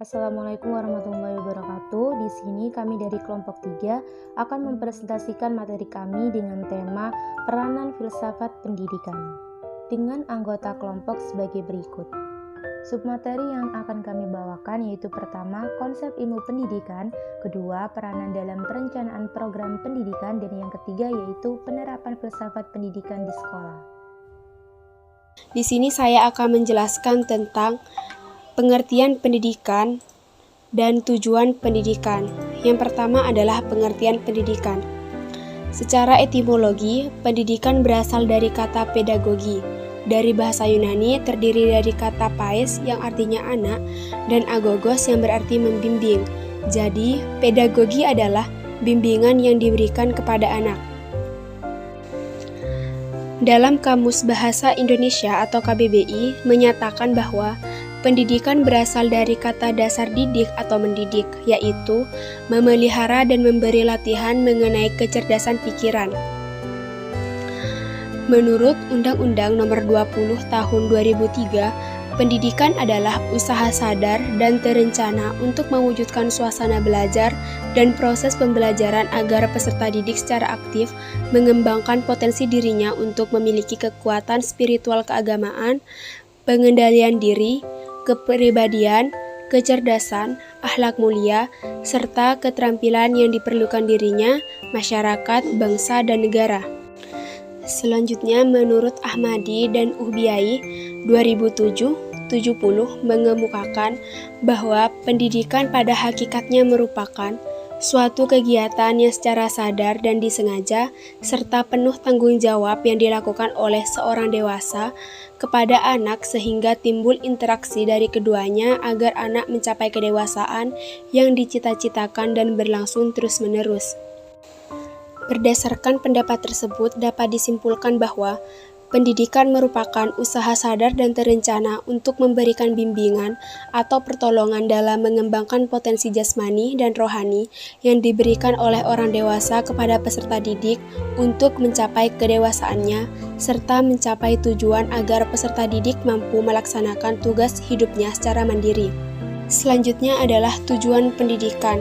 Assalamualaikum warahmatullahi wabarakatuh. Di sini kami dari kelompok 3 akan mempresentasikan materi kami dengan tema peranan filsafat pendidikan dengan anggota kelompok sebagai berikut. Submateri yang akan kami bawakan yaitu pertama, konsep ilmu pendidikan, kedua, peranan dalam perencanaan program pendidikan, dan yang ketiga yaitu penerapan filsafat pendidikan di sekolah. Di sini saya akan menjelaskan tentang pengertian pendidikan dan tujuan pendidikan. Yang pertama adalah pengertian pendidikan. Secara etimologi, pendidikan berasal dari kata pedagogi. Dari bahasa Yunani terdiri dari kata pais yang artinya anak dan agogos yang berarti membimbing. Jadi, pedagogi adalah bimbingan yang diberikan kepada anak. Dalam Kamus Bahasa Indonesia atau KBBI menyatakan bahwa pendidikan berasal dari kata dasar didik atau mendidik, yaitu memelihara dan memberi latihan mengenai kecerdasan pikiran. Menurut Undang-Undang Nomor 20 Tahun 2003, pendidikan adalah usaha sadar dan terencana untuk mewujudkan suasana belajar dan proses pembelajaran agar peserta didik secara aktif mengembangkan potensi dirinya untuk memiliki kekuatan spiritual keagamaan, pengendalian diri, kepribadian, kecerdasan, akhlak mulia, serta keterampilan yang diperlukan dirinya, masyarakat, bangsa, dan negara. Selanjutnya, menurut Ahmadi dan Uhbiyai 2007-70 mengemukakan bahwa pendidikan pada hakikatnya merupakan suatu kegiatan yang secara sadar dan disengaja serta penuh tanggung jawab yang dilakukan oleh seorang dewasa kepada anak sehingga timbul interaksi dari keduanya agar anak mencapai kedewasaan yang dicita-citakan dan berlangsung terus-menerus. Berdasarkan pendapat tersebut dapat disimpulkan bahwa pendidikan merupakan usaha sadar dan terencana untuk memberikan bimbingan atau pertolongan dalam mengembangkan potensi jasmani dan rohani yang diberikan oleh orang dewasa kepada peserta didik untuk mencapai kedewasaannya, serta mencapai tujuan agar peserta didik mampu melaksanakan tugas hidupnya secara mandiri. Selanjutnya adalah tujuan pendidikan.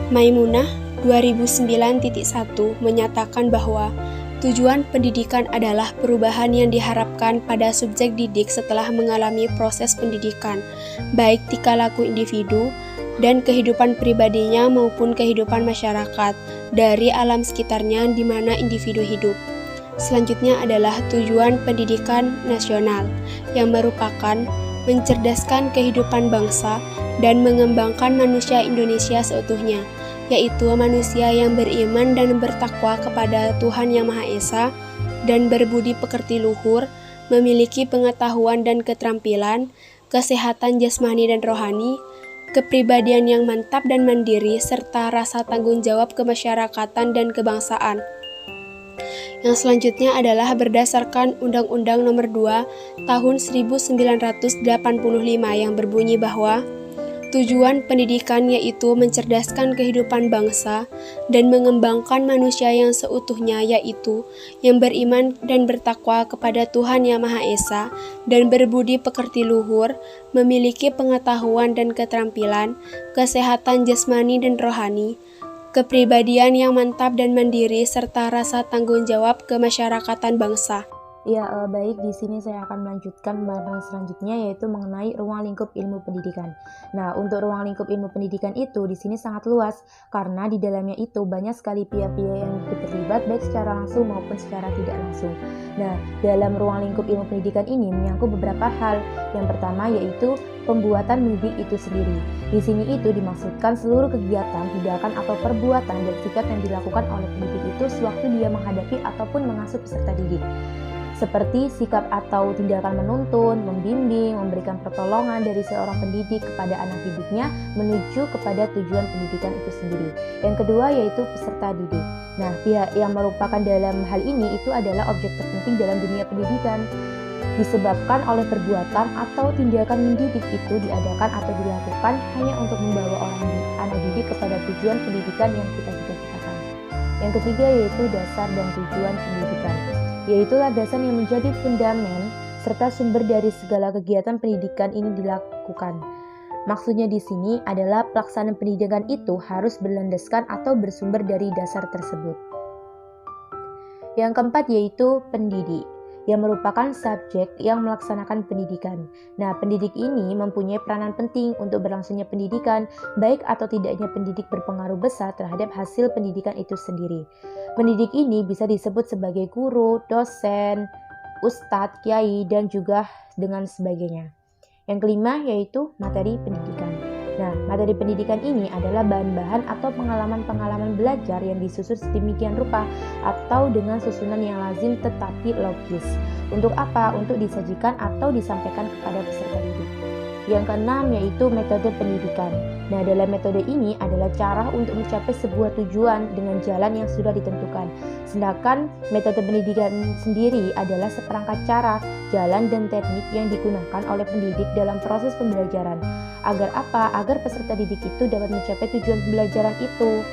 Maimunah 2009.1 menyatakan bahwa tujuan pendidikan adalah perubahan yang diharapkan pada subjek didik setelah mengalami proses pendidikan, baik tingkah laku individu dan kehidupan pribadinya maupun kehidupan masyarakat dari alam sekitarnya di mana individu hidup. Selanjutnya adalah tujuan pendidikan nasional, yang merupakan mencerdaskan kehidupan bangsa dan mengembangkan manusia Indonesia seutuhnya, yaitu manusia yang beriman dan bertakwa kepada Tuhan Yang Maha Esa dan berbudi pekerti luhur, memiliki pengetahuan dan keterampilan, kesehatan jasmani dan rohani, kepribadian yang mantap dan mandiri, serta rasa tanggung jawab kemasyarakatan dan kebangsaan. Yang selanjutnya adalah berdasarkan Undang-Undang Nomor 2 Tahun 1985 yang berbunyi bahwa tujuan pendidikan yaitu mencerdaskan kehidupan bangsa dan mengembangkan manusia yang seutuhnya, yaitu yang beriman dan bertakwa kepada Tuhan Yang Maha Esa dan berbudi pekerti luhur, memiliki pengetahuan dan keterampilan, kesehatan jasmani dan rohani, kepribadian yang mantap dan mandiri, serta rasa tanggung jawab kemasyarakatan bangsa. Ya, baik, di sini saya akan melanjutkan pembahasan selanjutnya yaitu mengenai ruang lingkup ilmu pendidikan. Nah, untuk ruang lingkup ilmu pendidikan itu di sini sangat luas karena di dalamnya itu banyak sekali pihak-pihak yang terlibat baik secara langsung maupun secara tidak langsung. Nah, dalam ruang lingkup ilmu pendidikan ini menyangkut beberapa hal. Yang pertama yaitu pembuatan mendidik itu sendiri. Di sini itu dimaksudkan seluruh kegiatan, tindakan atau perbuatan dan sikap yang dilakukan oleh pendidik itu sewaktu dia menghadapi ataupun mengasuh peserta didik. Seperti sikap atau tindakan menuntun, membimbing, memberikan pertolongan dari seorang pendidik kepada anak didiknya menuju kepada tujuan pendidikan itu sendiri. Yang kedua yaitu peserta didik. Nah, pihak yang merupakan dalam hal ini itu adalah objek terpenting dalam dunia pendidikan. Disebabkan oleh perbuatan atau tindakan mendidik itu diadakan atau dilakukan hanya untuk membawa anak didik kepada tujuan pendidikan yang kita cita-citakan. Yang ketiga yaitu dasar dan tujuan pendidikan, yaitu landasan yang menjadi fundamen serta sumber dari segala kegiatan pendidikan ini dilakukan. Maksudnya di sini adalah pelaksanaan pendidikan itu harus berlandaskan atau bersumber dari dasar tersebut. Yang keempat yaitu pendidik, yang merupakan subjek yang melaksanakan pendidikan. Nah, pendidik ini mempunyai peranan penting untuk berlangsungnya pendidikan, baik atau tidaknya pendidik berpengaruh besar terhadap hasil pendidikan itu sendiri. Pendidik ini bisa disebut sebagai guru, dosen, ustadz, kiai, dan juga dengan sebagainya. Yang kelima yaitu materi pendidikan. Nah, materi pendidikan ini adalah bahan-bahan atau pengalaman-pengalaman belajar yang disusun sedemikian rupa atau dengan susunan yang lazim tetapi logis. Untuk apa? Untuk disajikan atau disampaikan kepada peserta didik. Yang keenam yaitu metode pendidikan. Nah, dalam metode ini adalah cara untuk mencapai sebuah tujuan dengan jalan yang sudah ditentukan. Sedangkan metode pendidikan sendiri adalah seperangkat cara, jalan, dan teknik yang digunakan oleh pendidik dalam proses pembelajaran. Agar apa? Agar peserta didik itu dapat mencapai tujuan pembelajaran itu.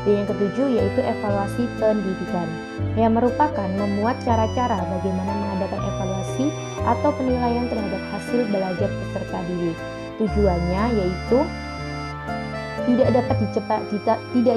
Dan yang ketujuh yaitu evaluasi pendidikan, yang merupakan memuat cara-cara bagaimana mengadakan evaluasi atau penilaian terhadap hasil belajar peserta didik. Tujuannya yaitu tidak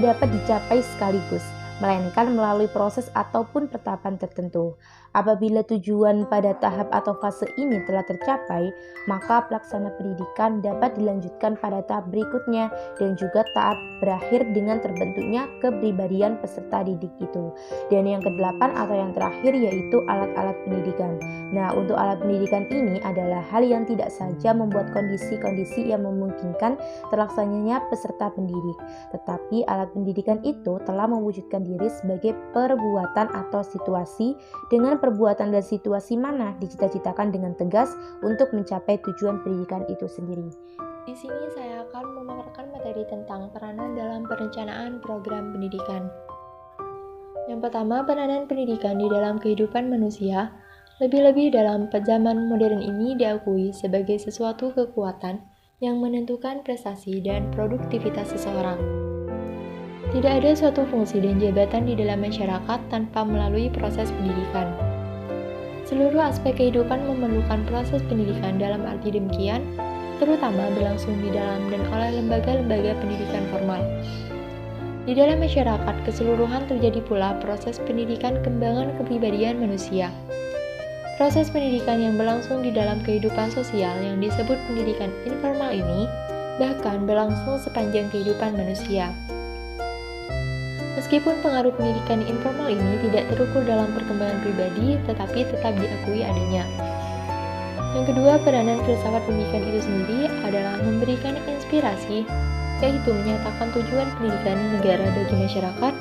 dapat dicapai sekaligus, melainkan melalui proses ataupun tahapan tertentu. Apabila tujuan pada tahap atau fase ini telah tercapai, maka pelaksana pendidikan dapat dilanjutkan pada tahap berikutnya dan juga tahap berakhir dengan terbentuknya kepribadian peserta didik itu. Dan yang kedelapan atau yang terakhir yaitu alat-alat pendidikan. Nah, untuk alat pendidikan ini adalah hal yang tidak saja membuat kondisi-kondisi yang memungkinkan terlaksananya peserta pendidik, tetapi alat pendidikan itu telah mewujudkan diri sebagai perbuatan atau situasi dengan perbuatan dan situasi mana dicita-citakan dengan tegas untuk mencapai tujuan pendidikan itu sendiri. Di sini saya akan memaparkan materi tentang peranan dalam perencanaan program pendidikan. Yang pertama, peranan pendidikan di dalam kehidupan manusia, lebih-lebih dalam zaman modern ini diakui sebagai sesuatu kekuatan yang menentukan prestasi dan produktivitas seseorang. Tidak ada suatu fungsi dan jabatan di dalam masyarakat tanpa melalui proses pendidikan. Seluruh aspek kehidupan memerlukan proses pendidikan dalam arti demikian, terutama berlangsung di dalam dan oleh lembaga-lembaga pendidikan formal. Di dalam masyarakat keseluruhan terjadi pula proses pendidikan kembangan kepribadian manusia. Proses pendidikan yang berlangsung di dalam kehidupan sosial yang disebut pendidikan informal ini bahkan berlangsung sepanjang kehidupan manusia. Meskipun pengaruh pendidikan informal ini tidak terukur dalam perkembangan pribadi, tetapi tetap diakui adanya. Yang kedua, peranan filsafat pendidikan itu sendiri adalah memberikan inspirasi, yaitu menyatakan tujuan pendidikan negara bagi masyarakat,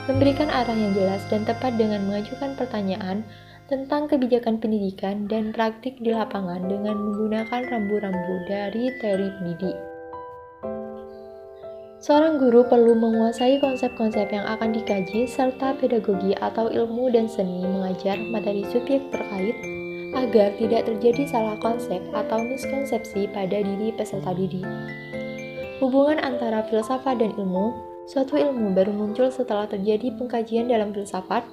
memberikan arah yang jelas dan tepat dengan mengajukan pertanyaan tentang kebijakan pendidikan dan praktik di lapangan dengan menggunakan rambu-rambu dari teori pendidik. Seorang guru perlu menguasai konsep-konsep yang akan dikaji serta pedagogi atau ilmu dan seni mengajar materi subjek terkait agar tidak terjadi salah konsep atau miskonsepsi pada diri peserta didik. Hubungan antara filsafat dan ilmu, suatu ilmu baru muncul setelah terjadi pengkajian dalam filsafat.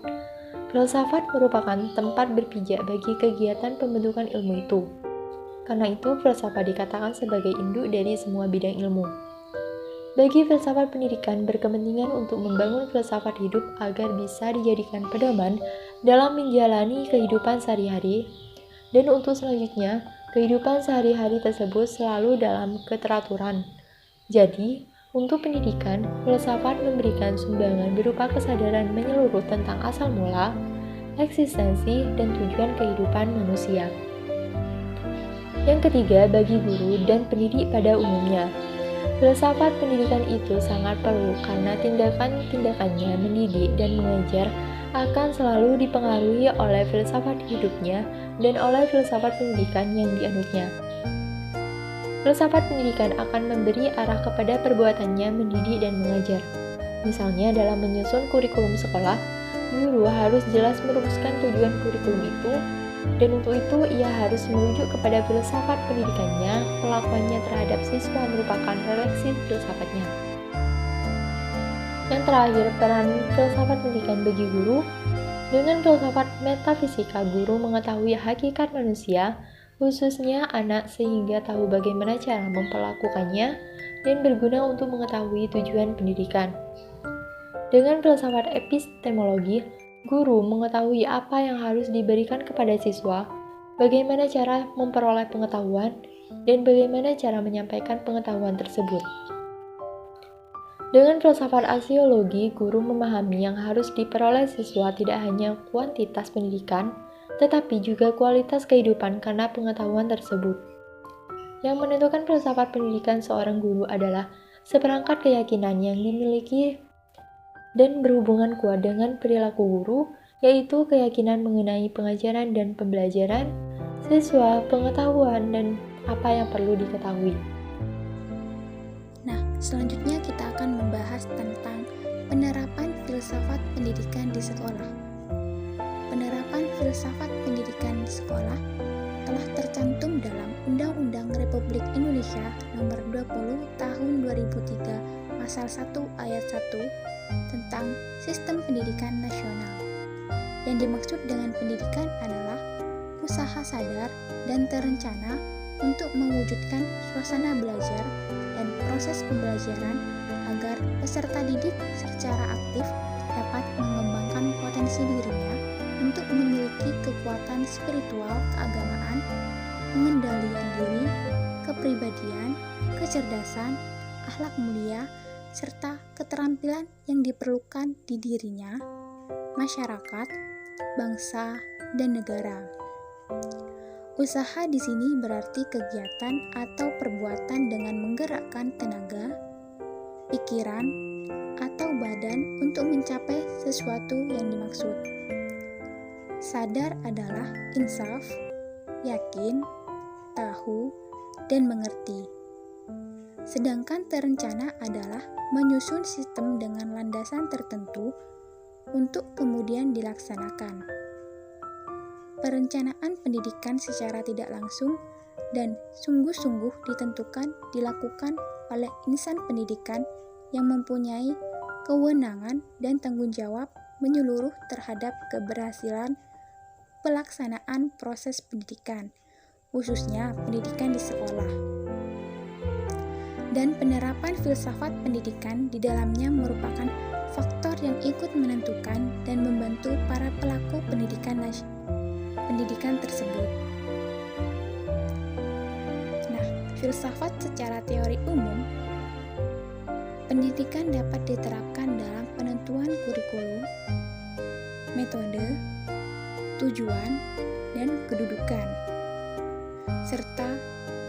Filsafat merupakan tempat berpijak bagi kegiatan pembentukan ilmu itu. Karena itu, filsafat dikatakan sebagai induk dari semua bidang ilmu. Bagi filsafat pendidikan berkepentingan untuk membangun filsafat hidup agar bisa dijadikan pedoman dalam menjalani kehidupan sehari-hari, dan untuk selanjutnya, kehidupan sehari-hari tersebut selalu dalam keteraturan. Jadi, untuk pendidikan, filsafat memberikan sumbangan berupa kesadaran menyeluruh tentang asal mula, eksistensi, dan tujuan kehidupan manusia. Yang ketiga, bagi guru dan pendidik pada umumnya, filsafat pendidikan itu sangat perlu karena tindakan-tindakannya mendidik dan mengajar akan selalu dipengaruhi oleh filsafat hidupnya dan oleh filsafat pendidikan yang dianutnya. Filsafat pendidikan akan memberi arah kepada perbuatannya mendidik dan mengajar. Misalnya dalam menyusun kurikulum sekolah, guru harus jelas merumuskan tujuan kurikulum itu, dan untuk itu ia harus merujuk kepada filsafat pendidikannya. Perlakuannya terhadap siswa merupakan refleksi filsafatnya. Yang terakhir, peran filsafat pendidikan bagi guru. Dengan filsafat metafisika, guru mengetahui hakikat manusia, khususnya anak, sehingga tahu bagaimana cara memperlakukannya dan berguna untuk mengetahui tujuan pendidikan. Dengan filsafat epistemologi, guru mengetahui apa yang harus diberikan kepada siswa, bagaimana cara memperoleh pengetahuan, dan bagaimana cara menyampaikan pengetahuan tersebut. Dengan filsafat aksiologi, guru memahami yang harus diperoleh siswa tidak hanya kuantitas pendidikan, tetapi juga kualitas kehidupan karena pengetahuan tersebut. Yang menentukan filsafat pendidikan seorang guru adalah seperangkat keyakinan yang dimiliki dan berhubungan kuat dengan perilaku guru, yaitu keyakinan mengenai pengajaran dan pembelajaran siswa, pengetahuan, dan apa yang perlu diketahui. Nah, selanjutnya kita akan membahas tentang penerapan filsafat pendidikan di sekolah. Penerapan filsafat pendidikan di sekolah telah tercantum dalam Undang-Undang Republik Indonesia Nomor 20 Tahun 2003 Pasal 1 Ayat 1 tentang Sistem Pendidikan Nasional. Yang dimaksud dengan pendidikan adalah usaha sadar dan terencana untuk mewujudkan suasana belajar dan proses pembelajaran agar peserta didik secara aktif dapat mengembangkan potensi dirinya untuk memiliki kekuatan spiritual keagamaan, pengendalian diri, kepribadian, kecerdasan, akhlak mulia, serta keterampilan yang diperlukan di dirinya, masyarakat, bangsa, dan negara. Usaha di sini berarti kegiatan atau perbuatan dengan menggerakkan tenaga, pikiran, atau badan untuk mencapai sesuatu yang dimaksud. Sadar adalah insaf, yakin, tahu, dan mengerti. Sedangkan terencana adalah menyusun sistem dengan landasan tertentu untuk kemudian dilaksanakan. Perencanaan pendidikan secara tidak langsung dan sungguh-sungguh dilakukan oleh insan pendidikan yang mempunyai kewenangan dan tanggung jawab menyeluruh terhadap keberhasilan pelaksanaan proses pendidikan, khususnya pendidikan di sekolah. Dan penerapan filsafat pendidikan di dalamnya merupakan faktor yang ikut menentukan dan membantu para pelaku pendidikan tersebut. Nah, filsafat secara teori umum, pendidikan dapat diterapkan dalam penentuan kurikulum, metode, tujuan, dan kedudukan, serta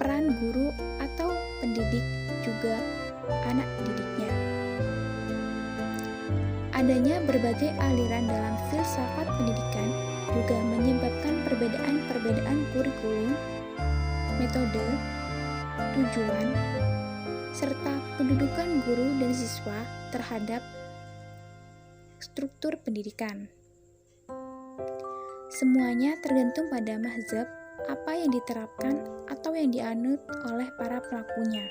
peran guru atau pendidik juga anak didiknya. Adanya berbagai aliran dalam filsafat pendidikan juga menyebabkan perbedaan-perbedaan kurikulum, metode, tujuan, serta kedudukan guru dan siswa terhadap struktur pendidikan. Semuanya tergantung pada mazhab apa yang diterapkan atau yang dianut oleh para pelakunya.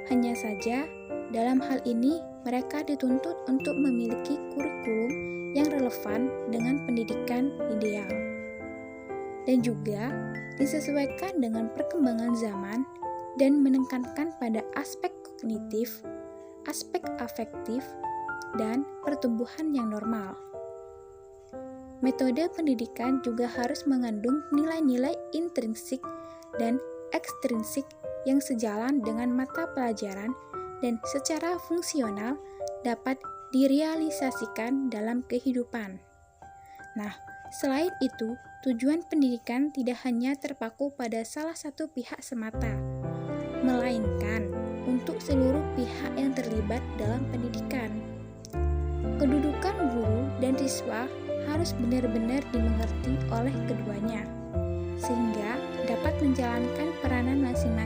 Hanya saja, dalam hal ini mereka dituntut untuk memiliki kurikulum yang relevan dengan pendidikan ideal dan juga disesuaikan dengan perkembangan zaman dan menekankan pada aspek kognitif, aspek afektif, dan pertumbuhan yang normal. Metode pendidikan juga harus mengandung nilai-nilai intrinsik dan ekstrinsik yang sejalan dengan mata pelajaran dan secara fungsional dapat direalisasikan dalam kehidupan. Nah, selain itu, tujuan pendidikan tidak hanya terpaku pada salah satu pihak semata, melainkan untuk seluruh pihak yang terlibat dalam pendidikan. Kedudukan guru dan siswa harus benar-benar dimengerti oleh keduanya, sehingga dapat menjalankan peranan masing-masing